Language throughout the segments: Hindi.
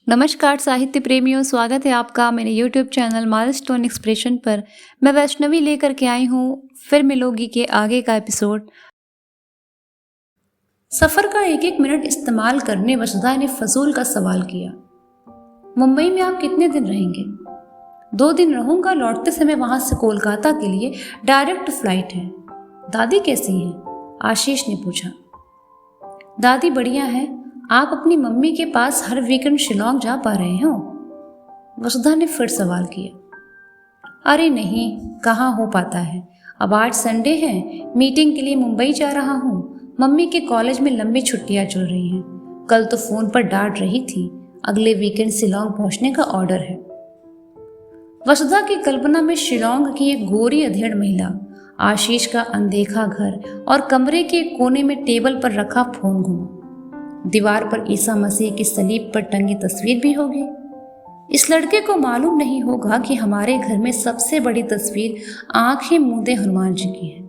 नमस्कार साहित्य प्रेमियों, स्वागत है आपका मेरे YouTube चैनल माइलस्टोन एक्सप्रेशन पर। मैं वैष्णवी लेकर के आई हूँ फिर मिलोगी के आगे का एपिसोड। सफ़र का एक एक मिनट इस्तेमाल करने वसुधा ने फजूल का सवाल किया। मुंबई में आप कितने दिन रहेंगे? 2 दिन रहूंगा, लौटते समय वहां से कोलकाता के लिए डायरेक्ट फ्लाइट है। दादी कैसी हैं? आशीष ने पूछा। दादी बढ़िया है। आप अपनी मम्मी के पास हर वीकेंड शिलोंग जा पा रहे हो? वसुधा ने फिर सवाल किया। अरे नहीं, कहाँ हो पाता है। अब आज संडे है, मीटिंग के लिए मुंबई जा रहा हूँ। मम्मी के कॉलेज में लंबी छुट्टियाँ चल रही हैं। कल तो फ़ोन पर डांट रही थी, अगले वीकेंड शिलोंग पहुँचने का ऑर्डर है। वसुधा की कल्पना में शिलोंग की एक गोरी अधेड़ महिला, आशीष का अनदेखा घर और कमरे के कोने में टेबल पर रखा फोन घूमा। दीवार पर ईसा मसीह की सलीब पर टंगी तस्वीर भी होगी। इस लड़के को मालूम नहीं होगा कि हमारे घर में सबसे बड़ी तस्वीर आंखें मूंदे हनुमान जी की है।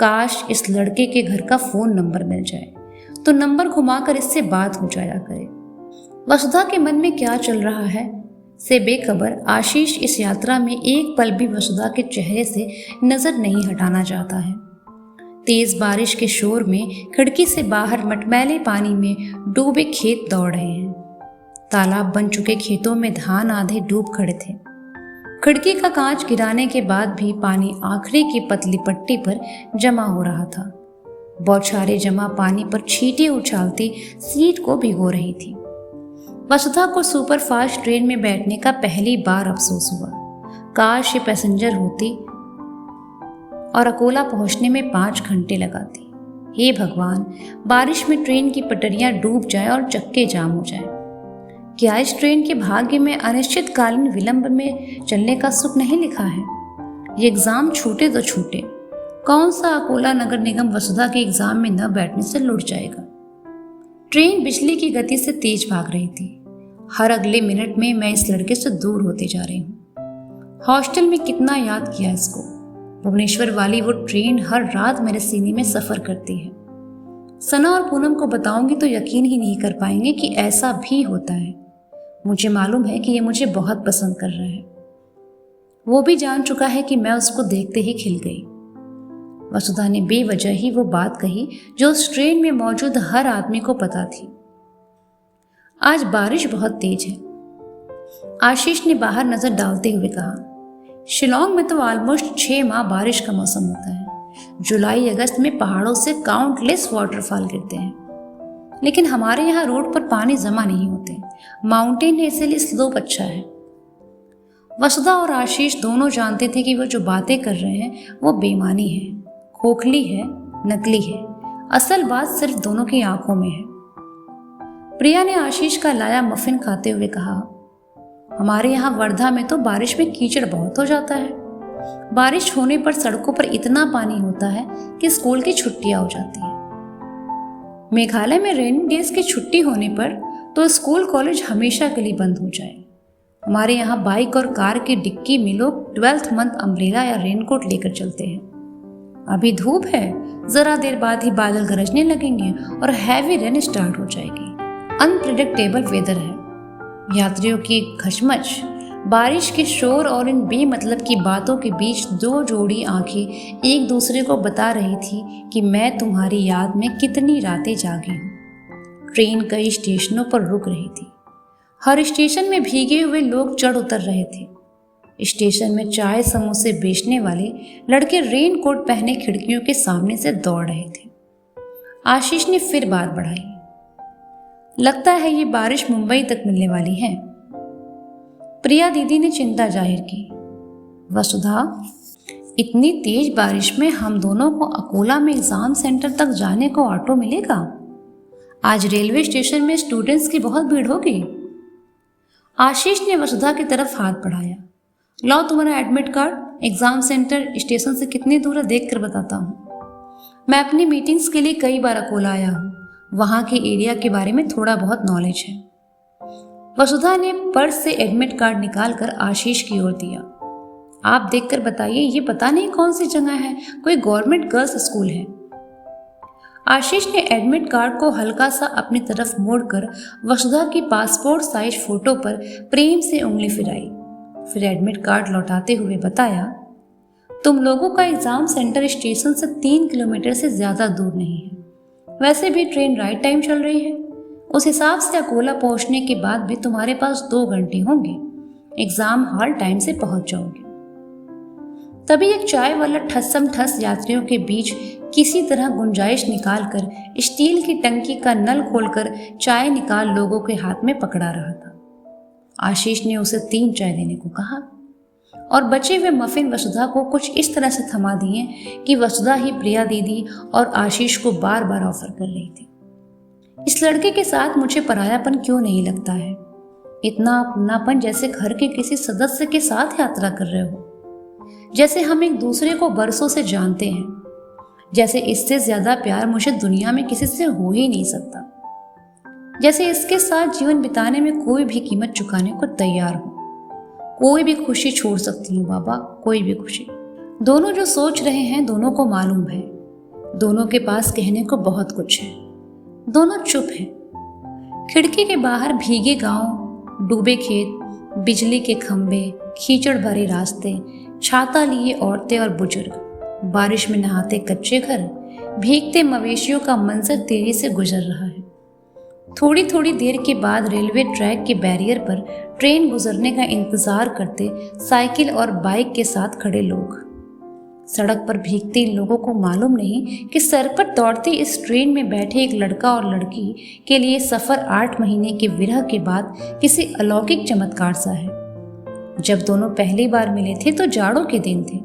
काश इस लड़के के घर का फोन नंबर मिल जाए तो नंबर घुमाकर इससे बात हो जाया करे। वसुधा के मन में क्या चल रहा है से बेखबर आशीष इस यात्रा में एक पल भी वसुधा के चेहरे से नजर नहीं हटाना चाहता है। तेज बारिश के शोर में खिड़की से बाहर मटमैले पानी में डूबे खेत दौड़ रहे हैं। तालाब बन चुके खेतों में धान आधे डूब खड़े थे। खिड़की का कांच गिराने के बाद भी पानी आखिरी की पतली पट्टी पर जमा हो रहा था। बौछारें जमा पानी पर छींटे उछालती सीट को भिगो रही थी। वसुधा को सुपरफास्ट ट्रेन में बैठने का पहली बार अफसोस हुआ। काश ये पैसेंजर होती और अकोला पहुंचने में 5 घंटे लगाती। हे भगवान, बारिश में ट्रेन की पटरियां डूब जाए और चक्के जाम हो जाए। क्या इस ट्रेन के भाग्य में अनिश्चितकालीन विलंब में चलने का सुख नहीं लिखा है? ये एग्जाम छूटे तो छूटे, कौन सा अकोला नगर निगम वसुधा के एग्जाम में न बैठने से लुट जाएगा। ट्रेन बिजली की गति से तेज भाग रही थी। हर अगले मिनट में मैं इस लड़के से दूर होते जा रही हूँ। हॉस्टल में कितना याद किया इसको। भुवनेश्वर वाली वो ट्रेन हर रात मेरे सीने में सफर करती है। सना और पूनम को बताऊंगी तो यकीन ही नहीं कर पाएंगे कि ऐसा भी होता है। मुझे मालूम है कि ये मुझे बहुत पसंद कर रहा है। वो भी जान चुका है कि मैं उसको देखते ही खिल गई। वसुधा ने बेवजह ही वो बात कही जो उस ट्रेन में मौजूद हर आदमी को पता थी। आज बारिश बहुत तेज है, आशीष ने बाहर नजर डालते हुए कहा। शिलोंग में तो ऑलमोस्ट 6 माह बारिश का मौसम होता है। जुलाई अगस्त में पहाड़ों से काउंटलेस वाटरफॉल गिरते हैं, लेकिन हमारे यहाँ रोड पर पानी जमा नहीं होते। माउंटेन है, इसीलिए स्लोप अच्छा है। वसुधा और आशीष दोनों जानते थे कि वो जो बातें कर रहे हैं वो बेईमानी है, खोखली है, नकली है। असल बात सिर्फ दोनों की आंखों में है। प्रिया ने आशीष का लाया मफिन खाते हुए कहा, हमारे यहाँ वर्धा में तो बारिश में कीचड़ बहुत हो जाता है। बारिश होने पर सड़कों पर इतना पानी होता है कि स्कूल की छुट्टियां हो जाती हैं। मेघालय में रेनी डेज की छुट्टी होने पर तो स्कूल कॉलेज हमेशा के लिए बंद हो जाए। हमारे यहाँ बाइक और कार की डिक्की में लोग 12th मंथ अम्ब्रेला या रेनकोट लेकर चलते हैं। अभी धूप है, जरा देर बाद ही बादल गरजने लगेंगे और हैवी रेन स्टार्ट हो जाएगी। अनप्रिडिक्टेबल वेदर है। यात्रियों की घचमच, बारिश के शोर और इन बेमतलब की बातों के बीच 2 जोड़ी आंखें एक दूसरे को बता रही थी कि मैं तुम्हारी याद में कितनी रातें जागी हूँ। ट्रेन कई स्टेशनों पर रुक रही थी। हर स्टेशन में भीगे हुए लोग चढ़ उतर रहे थे। स्टेशन में चाय समोसे बेचने वाले लड़के रेनकोट पहने खिड़कियों के सामने से दौड़ रहे थे। आशीष ने फिर बात बढ़ाई, लगता है ये बारिश मुंबई तक मिलने वाली है। प्रिया दीदी ने चिंता जाहिर की। वसुधा, इतनी तेज बारिश में हम दोनों को अकोला में एग्जाम सेंटर तक जाने को ऑटो मिलेगा? आज रेलवे स्टेशन में स्टूडेंट्स की बहुत भीड़ होगी। आशीष ने वसुधा की तरफ हाथ बढ़ाया। लो तुम्हारा admit card, exam centre station से कितनी दूर है देख कर बताता हूँ। मैं अपनी मीटिंग्स के लिए कई बार अकोला आया हूँ, वहां के एरिया के बारे में थोड़ा बहुत नॉलेज है। वसुधा ने पर्स से एडमिट कार्ड निकालकर आशीष की ओर दिया। आप देखकर बताइए, ये पता नहीं कौन सी जगह है, कोई गवर्नमेंट गर्ल्स स्कूल है। आशीष ने एडमिट कार्ड को हल्का सा अपनी तरफ मोड़कर वसुधा की पासपोर्ट साइज फोटो पर प्रेम से उंगली फिराई। फिर एडमिट कार्ड लौटाते हुए बताया, तुम लोगों का एग्जाम सेंटर स्टेशन से 3 किलोमीटर से ज्यादा दूर नहीं है। वैसे भी ट्रेन राइट टाइम चल रही है। उस हिसाब से अकोला पहुंचने के बाद भी तुम्हारे पास 2 घंटे होंगे। एग्जाम हॉल टाइम से पहुंच जाओगे। तभी एक चाय वाला ठस्सम ठस यात्रियों के बीच किसी तरह गुंजाइश निकालकर स्टील की टंकी का नल खोलकर चाय निकाल लोगों के हाथ में पकड़ा रहा था। आशीष ने उसे 3 चाय देने को कहा और बचे हुए मफिन वसुधा को कुछ इस तरह से थमा दिए कि वसुधा ही प्रिया दीदी और आशीष को बार बार ऑफर कर रही थी। इस लड़के के साथ मुझे परायापन क्यों नहीं लगता है? इतना अपनापन जैसे घर के किसी सदस्य के साथ यात्रा कर रहे हो, जैसे हम एक दूसरे को बरसों से जानते हैं, जैसे इससे ज्यादा प्यार मुझे दुनिया में किसी से हो ही नहीं सकता, जैसे इसके साथ जीवन बिताने में कोई भी कीमत चुकाने को तैयार हो। कोई भी खुशी छोड़ सकती हूँ बाबा, कोई भी खुशी। दोनों जो सोच रहे हैं दोनों को मालूम है। दोनों के पास कहने को बहुत कुछ है। दोनों चुप हैं। खिड़की के बाहर भीगे गांव, डूबे खेत, बिजली के खंभे, कीचड़ भरे रास्ते, छाता लिए औरतें और बुजुर्ग, बारिश में नहाते कच्चे घर, भीगते मवेशियों का मंजर तेजी से गुजर रहा है। थोड़ी थोड़ी देर के बाद रेलवे ट्रैक के बैरियर पर ट्रेन गुजरने का इंतजार करते साइकिल और बाइक के साथ खड़े लोग। सड़क पर भीगते इन लोगों को मालूम नहीं कि सर पर दौड़ती इस ट्रेन में बैठे एक लड़का और लड़की के लिए सफर 8 महीने के विरह के बाद किसी अलौकिक चमत्कार सा है। जब दोनों पहली बार मिले थे तो जाड़ों के दिन थे,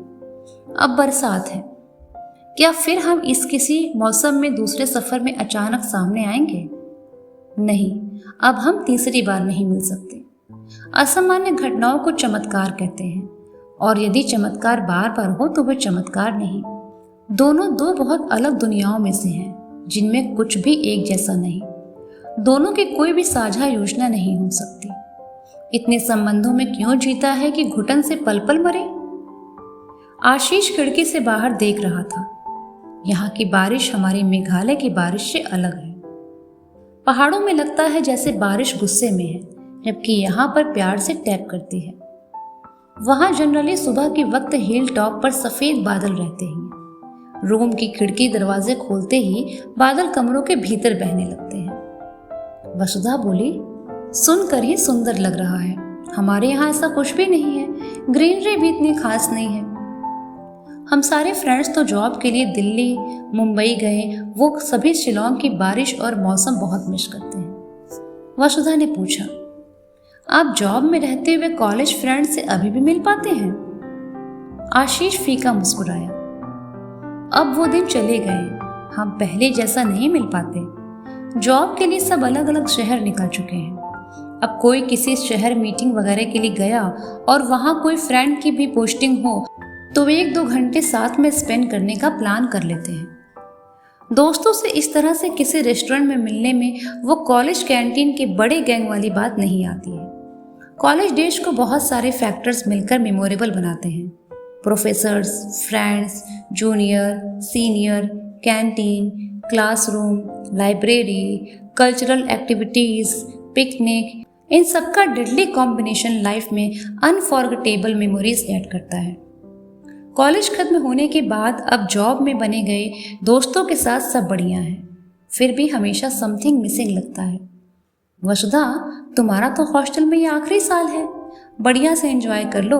अब बरसात है। क्या फिर हम इस किसी मौसम में दूसरे सफर में अचानक सामने आएंगे? नहीं, अब हम तीसरी बार नहीं मिल सकते। असामान्य घटनाओं को चमत्कार कहते हैं, और यदि चमत्कार बार बार हो तो वह चमत्कार नहीं। दोनों 2 बहुत अलग दुनियाओं में से हैं, जिनमें कुछ भी एक जैसा नहीं। दोनों की कोई भी साझा योजना नहीं हो सकती। इतने संबंधों में क्यों जीता है कि घुटन से पल पल मरे? आशीष खिड़की से बाहर देख रहा था। यहाँ की बारिश हमारी मेघालय की बारिश से अलग है। पहाड़ों में लगता है जैसे बारिश गुस्से में है, जबकि यहाँ पर प्यार से टैप करती है। वहाँ जनरली सुबह के वक्त हिल टॉप पर सफेद बादल रहते हैं। रूम की खिड़की दरवाजे खोलते ही बादल कमरों के भीतर बहने लगते हैं। वसुधा बोली, सुनकर ही सुंदर लग रहा है। हमारे यहाँ ऐसा कुछ भी नहीं है, ग्रीनरी भी इतनी खास नहीं है। हम सारे फ्रेंड्स तो जॉब के लिए दिल्ली, मुंबई गए, वो सभी शिलोंग की बारिश और मौसम बहुत मिस करते हैं। वसुधा ने पूछा, आप जॉब में रहते हुए कॉलेज फ्रेंड से अभी भी मिल पाते हैं? आशीष फीका मुस्कुराया। अब वो दिन चले गए, हम पहले जैसा नहीं मिल पाते। जॉब के लिए सब अलग अलग शहर निकल चुके हैं। अब कोई किसी शहर मीटिंग वगैरह के लिए गया और वहाँ कोई फ्रेंड की भी पोस्टिंग हो तो वे 1-2 घंटे साथ में स्पेंड करने का प्लान कर लेते हैं। दोस्तों से इस तरह से किसी रेस्टोरेंट में मिलने में वो कॉलेज कैंटीन के बड़े गैंग वाली बात नहीं आती है। कॉलेज डेज को बहुत सारे फैक्टर्स मिलकर मेमोरेबल बनाते हैं। Professors, friends, junior, senior, canteen, classroom, library, cultural activities, picnic, इन सब का डेडली कॉम्बिनेशन लाइफ में अनफॉरगेटेबल मेमोरीज ऐड करता है। कॉलेज खत्म होने के बाद अब जॉब में बने गए दोस्तों के साथ सब बढ़िया है, फिर भी हमेशा समथिंग मिसिंग लगता है। वसुधा, तुम्हारा तो हॉस्टल में ये आखिरी साल है, बढ़िया से एंजॉय कर लो।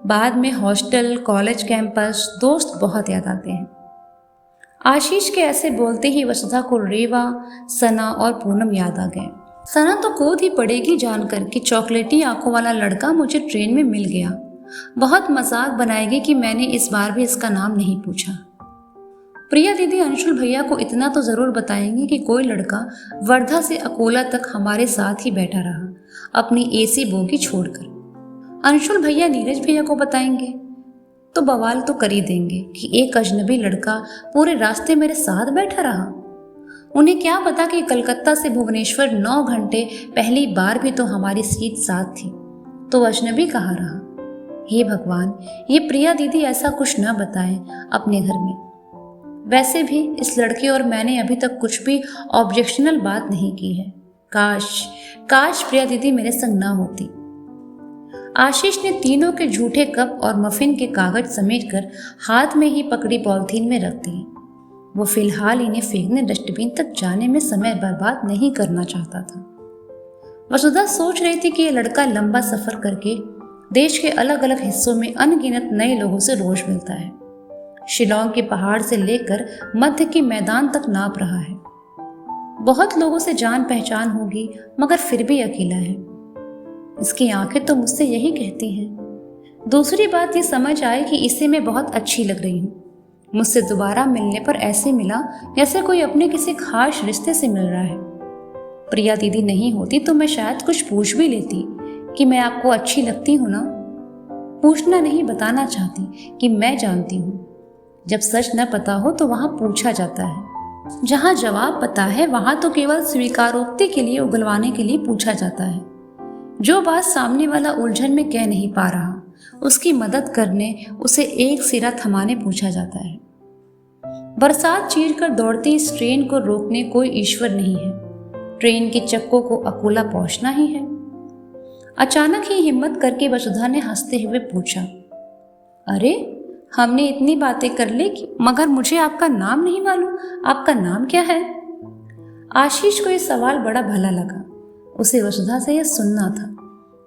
बाद में हॉस्टल, कॉलेज कैंपस, दोस्त बहुत याद आते हैं। आशीष के ऐसे बोलते ही वसुधा को रेवा, सना और पूनम याद आ गए। सना तो कूद ही पड़ेगी जानकर कि चॉकलेटी आंखों वाला लड़का मुझे ट्रेन में मिल गया। बहुत मजाक बनाएगी कि मैंने इस बार भी इसका नाम नहीं पूछा। प्रिया दीदी अंशुल भैया को इतना तो जरूर बताएंगे कि कोई लड़का वर्धा से अकोला तक हमारे साथ ही बैठा रहा, अपनी एसी बोगी छोड़कर। अंशुल भैया नीरज भैया को बताएंगे तो बवाल तो कर ही देंगे कि एक अजनबी लड़का पूरे रास्ते मेरे साथ बैठा रहा। उन्हें क्या पता कि कलकत्ता से भुवनेश्वर 9 घंटे पहली बार भी तो हमारी सीट साथ थी, तो अजनबी कहाँ रहा। हे भगवान, ये प्रिया दीदी ऐसा कुछ न बताएं अपने घर में। वैसे भी इस लड़के और मैंने अभी तक कुछ भी ऑब्जेक्शनल बात नहीं की है। काश काश प्रिया दीदी मेरे संग ना होती। आशीष ने तीनों के झूठे कप और मफिन के कागज समेटकर हाथ में ही पकड़ी पॉलिथीन में रख दिए। वो फिलहाल इन्हें फेंकने डस्टबिन तक जाने में समय बर्बाद नहीं करना चाहता था। वसुधा सोच रही थी कि यह लड़का लंबा सफर करके देश के अलग अलग हिस्सों में अनगिनत नए लोगों से रोज मिलता है। शिलोंग के पहाड़ से लेकर मध्य के मैदान तक नाप रहा है। बहुत लोगों से जान पहचान होगी, मगर फिर भी अकेला है। इसकी आंखें तो मुझसे यही कहती हैं। दूसरी बात ये समझ आई कि इसे मैं बहुत अच्छी लग रही हूँ। मुझसे दोबारा मिलने पर ऐसे मिला जैसे कोई अपने किसी खास रिश्ते से मिल रहा है। प्रिया दीदी नहीं होती तो मैं शायद कुछ पूछ भी लेती कि मैं आपको अच्छी लगती हूँ ना। पूछना नहीं, बताना चाहती कि मैं जानती हूँ। जब सच न पता हो तो वहाँ पूछा जाता है। जहाँ जवाब पता है वहाँ तो केवल स्वीकारोक्ति के लिए, उगलवाने के लिए पूछा जाता है। जो बात सामने वाला उलझन में कह नहीं पा रहा, उसकी मदद करने, उसे एक सिरा थमाने पूछा जाता है। बरसात चीर कर दौड़ती इस ट्रेन को रोकने कोई ईश्वर नहीं है। ट्रेन के चक्कों को अकोला पहुंचना ही है। अचानक ही हिम्मत करके वसुधा ने हंसते हुए पूछा, अरे हमने इतनी बातें कर ली मगर मुझे आपका नाम नहीं मालूम। आपका नाम क्या है? आशीष को यह सवाल बड़ा भला लगा। उसे वसुधा से यह सुनना था।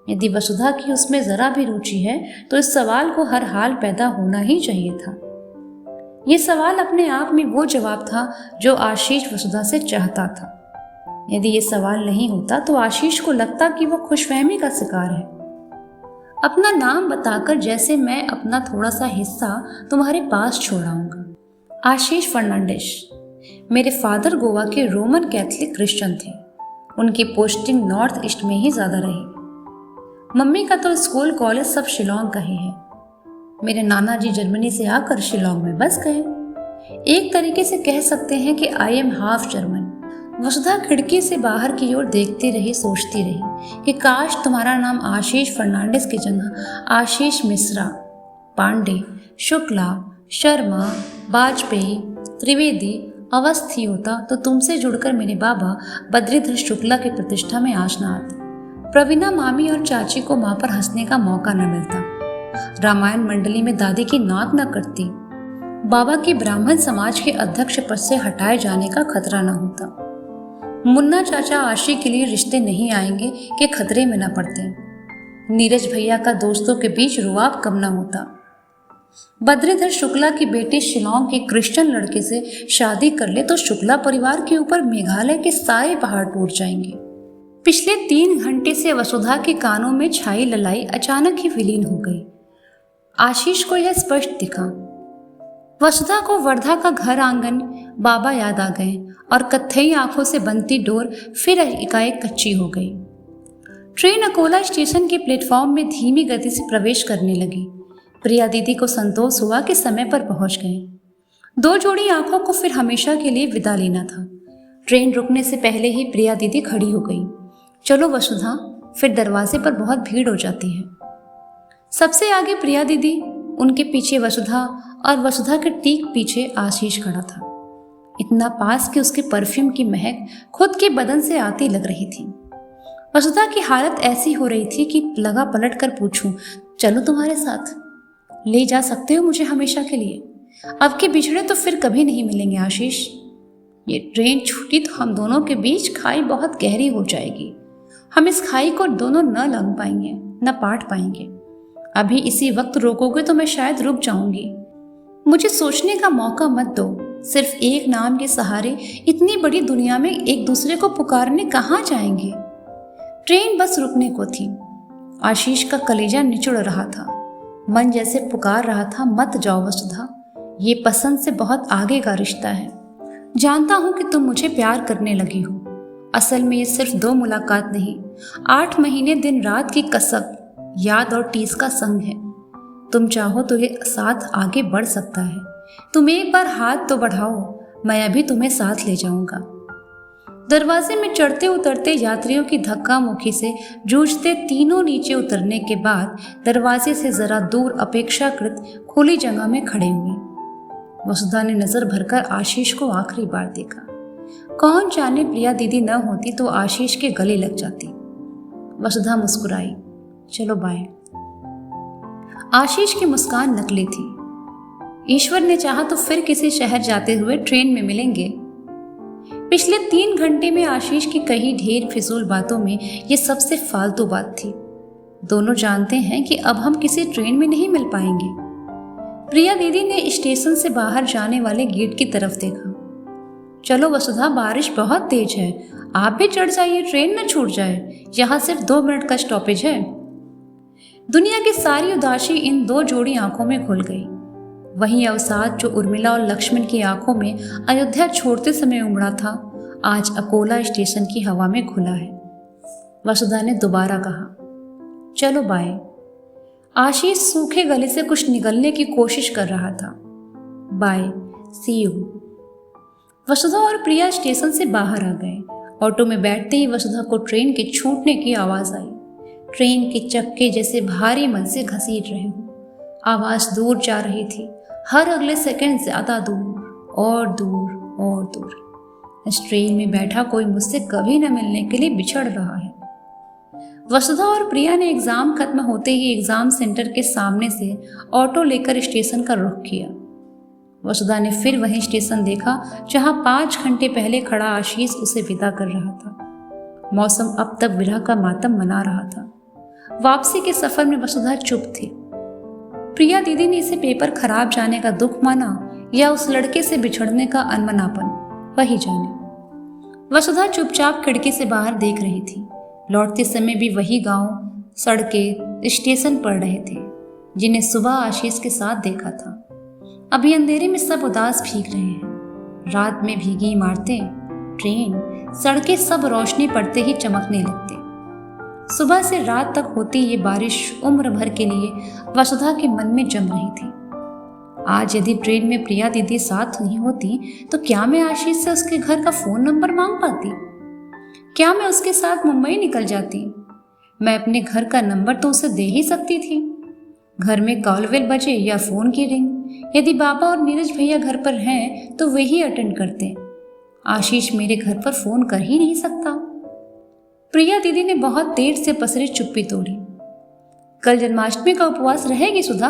यदि वसुधा की उसमें जरा भी रुचि है तो इस सवाल को हर हाल पैदा होना ही चाहिए था। यह सवाल अपने आप में वो जवाब था जो आशीष वसुधा से चाहता था। यदि ये सवाल नहीं होता तो आशीष को लगता कि वो खुशफहमी का शिकार है। अपना नाम बताकर जैसे मैं अपना थोड़ा सा हिस्सा तुम्हारे पास छोड़ाऊंगा। आशीष फर्नांडिस। मेरे फादर गोवा के रोमन कैथलिक क्रिश्चियन थे। उनकी पोस्टिंग नॉर्थ ईस्ट में ही ज़्यादा रही। मम्मी का तो स्कूल कॉलेज सब शिलोंग का ही है। मेरे नाना जी जर्मनी से आकर शिलोंग में बस गए। एक तरीके से कह सकते हैं कि आई एम हाफ जर्मन। वसुधा खिड़की से बाहर की ओर देखती रही, सोचती रही कि काश तुम्हारा नाम आशीष फर्नांडिस की जगह आशीष मिश्रा, पांडे, शुक्ला, शर्मा, वाजपेयी, त्रिवेदी, अवस्थी होता तो तुमसे जुड़कर मेरे बाबा बद्रीधर शुक्ला की प्रतिष्ठा में आँच न आती। प्रवीणा मामी और चाची को माँ पर हंसने का मौका न मिलता। रामायण मंडली में दादी की नाक न कटती। बाबा की ब्राह्मण समाज के अध्यक्ष पद से हटाए जाने का खतरा न होता। मुन्ना चाचा आशी के लिए रिश्ते नहीं आएंगे कि खतरे में न पड़ते। नीरज भैया का दोस्तों के बीच रुआब कम न होता। बद्रीधर शुक्ला की बेटी शिलोंग के क्रिश्चियन लड़के से शादी कर ले तो शुक्ला परिवार के ऊपर मेघालय के सारे पहाड़ टूट जाएंगे। पिछले 3 घंटे से वसुधा के कानों में छाई ललाई अचानक ही विलीन हो गई। आशीष को यह स्पष्ट दिखा। वसुधा को वर्धा का घर आंगन, बाबा याद आ गए और कत्थई आंखों से बनती डोर फिर एकाएक कच्ची हो गई। ट्रेन अकोला स्टेशन के प्लेटफॉर्म में धीमी गति से प्रवेश करने लगी। प्रिया दीदी को संतोष हुआ कि समय पर पहुंच गए। 2 जोड़ी आंखों को फिर हमेशा के लिए विदा लेना था। ट्रेन रुकने से पहले ही प्रिया दीदी खड़ी हो गई। चलो वसुधा, फिर दरवाजे पर बहुत भीड़ हो जाती है। सबसे आगे प्रिया दीदी, उनके पीछे वसुधा और वसुधा के ठीक पीछे आशीष खड़ा था। इतना पास कि उसके परफ्यूम की महक खुद के बदन से आती लग रही थी। वसुधा की हालत ऐसी हो रही थी कि लगा पलट कर पूछूं, चलो तुम्हारे साथ? ले जा सकते हो मुझे हमेशा के लिए? अब के बिछड़े तो फिर कभी नहीं मिलेंगे आशीष। ये ट्रेन छूटी तो हम दोनों के बीच खाई बहुत गहरी हो जाएगी। हम इस खाई को दोनों न लंघ पाएंगे, न पाट पाएंगे। अभी इसी वक्त रोकोगे तो मैं शायद रुक जाऊंगी। मुझे सोचने का मौका मत दो। सिर्फ एक नाम के सहारे इतनी बड़ी दुनिया में एक दूसरे को पुकारने कहाँ जाएंगे? ट्रेन बस रुकने को थी। आशीष का कलेजा निचुड़ रहा था। मन जैसे पुकार रहा था, मत जाओ वसुधा, ये पसंद से बहुत आगे का रिश्ता है। जानता हूं कि तुम मुझे प्यार करने लगी हो। असल में ये सिर्फ 2 मुलाकात नहीं, 8 महीने दिन रात की कसक, याद और टीस का संग है। तुम चाहो तो ये साथ आगे बढ़ सकता है। तुम एक बार हाथ तो बढ़ाओ, मैं अभी तुम्हें साथ ले जाऊंगा। दरवाजे में चढ़ते उतरते यात्रियों की धक्का मुक्की से जूझते तीनों नीचे उतरने के बाद दरवाजे से जरा दूर अपेक्षाकृत खुली जगह में खड़े हुए। वसुधा ने नजर भरकर आशीष को आखिरी बार देखा। कौन जाने प्रिया दीदी न होती तो आशीष के गले लग जाती। वसुधा मुस्कुराई, चलो बाय। आशीष की मुस्कान नकली थी। ईश्वर ने चाहा तो फिर किसी शहर जाते हुए ट्रेन में मिलेंगे। पिछले 3 घंटे में आशीष की कही ढेर फिजूल बातों में ये सबसे फालतू बात थी। दोनों जानते हैं कि अब हम किसी ट्रेन में नहीं मिल पाएंगे। प्रिया दीदी ने स्टेशन से बाहर जाने वाले गेट की तरफ देखा। चलो वसुधा, बारिश बहुत तेज है, आप भी चढ़ जाइए, ट्रेन न छूट जाए, यहाँ सिर्फ 2 मिनट का स्टॉपेज है। दुनिया की सारी उदासी इन 2 जोड़ी आंखों में घुल गई। वहीं अवसाद जो उर्मिला और लक्ष्मण की आंखों में अयोध्या छोड़ते समय उमड़ा था, आज अकोला स्टेशन की हवा में घुला है। वसुधा ने दोबारा कहा, चलो बाय। आशीष सूखे गले से कुछ निगलने की कोशिश कर रहा था। Bye, C you. वसुधा और प्रिया स्टेशन से बाहर आ गए। ऑटो में बैठते ही वसुधा को ट्रेन के छूटने की आवाज आई। ट्रेन के चक्के जैसे भारी मन से घसीट रहे हो। आवाज दूर जा रही थी, हर अगले सेकंड ज्यादा दूर और दूर और दूर। इस ट्रेन में बैठा कोई मुझसे कभी न मिलने के लिए बिछड़ रहा है। वसुधा और प्रिया ने एग्जाम खत्म होते ही एग्जाम सेंटर के सामने से ऑटो लेकर स्टेशन का रुख किया। वसुधा ने फिर वही स्टेशन देखा जहां 5 घंटे पहले खड़ा आशीष उसे विदा कर रहा था। मौसम अब तक विरह का मातम मना रहा था। वापसी के सफर में वसुधा चुप थी। प्रिया दीदी ने इसे पेपर खराब जाने का दुख माना या उस लड़के से बिछड़ने का अनमनापन, वही जाने। वसुधा चुपचाप खिड़की से बाहर देख रही थी। लौटते समय भी वही गांव, सड़कें, स्टेशन पड़ रहे थे जिन्हें सुबह आशीष के साथ देखा था। अभी अंधेरे में सब उदास भीग रहे हैं। रात में भीगी इमारतें, ट्रेन, सड़कें सब रोशनी पड़ते ही चमकने लगते। सुबह से रात तक होती ये बारिश उम्र भर के लिए वसुधा के मन में जम रही थी। आज यदि ट्रेन में प्रिया दीदी साथ नहीं होती तो क्या मैं आशीष से उसके घर का फोन नंबर मांग पाती? क्या मैं उसके साथ मुंबई निकल जाती? मैं अपने घर का नंबर तो उसे दे ही सकती थी। घर में कॉल बेल बजे या फोन की रिंग, यदि बाबा और नीरज भैया घर पर हैं तो वे ही अटेंड करते। आशीष मेरे घर पर फोन कर ही नहीं सकता। प्रिया दीदी ने बहुत देर से पसरी चुप्पी तोड़ी। कल जन्माष्टमी का उपवास रहेगी सुधा?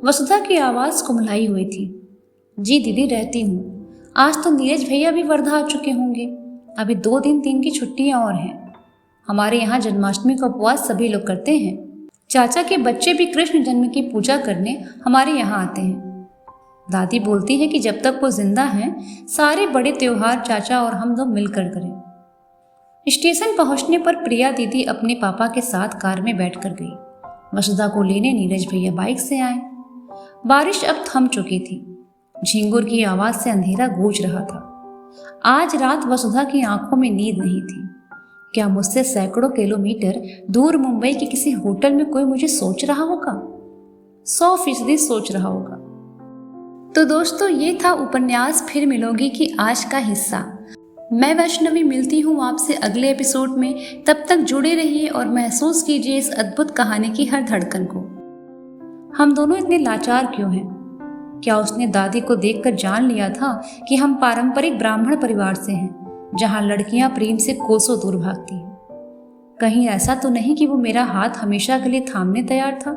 वसुधा की आवाज कुमलाई हुई थी। जी दीदी, रहती हूँ। आज तो नीरज भैया भी वर्धा आ चुके होंगे। अभी 2 दिन 3 की छुट्टियां और हैं। हमारे यहाँ जन्माष्टमी का उपवास सभी लोग करते हैं। चाचा के बच्चे भी कृष्ण जन्म की पूजा करने हमारे यहाँ आते हैं। दादी बोलती है कि जब तक वो जिंदा हैं, सारे बड़े त्योहार चाचा और हम लोग मिलकर करें। स्टेशन पहुंचने पर प्रिया दीदी अपने पापा के साथ कार में बैठकर गई। वसुधा को लेने नीरज भैया बाइक से आए। बारिश अब थम चुकी थी। झिंगुर की आवाज से अंधेरा गूंज रहा था। आज रात वसुधा की आंखों में नींद नहीं थी। क्या मुझसे सैकड़ों किलोमीटर दूर मुंबई के किसी होटल में कोई मुझे सोच रहा होगा? 100% सोच रहा होगा। तो दोस्तों, ये था उपन्यास फिर मिलोगी की आज का हिस्सा। मैं वैष्णवी मिलती हूँ आपसे अगले एपिसोड में। तब तक जुड़े रहिए और महसूस कीजिए इस अद्भुत कहानी की हर धड़कन को। हम दोनों इतने लाचार क्यों हैं? क्या उसने दादी को देखकर जान लिया था कि हम पारंपरिक ब्राह्मण परिवार से हैं, जहां लड़कियां प्रेम से कोसों दूर भागती हैं? कहीं ऐसा तो नहीं कि वो मेरा हाथ हमेशा के लिए थामने तैयार था?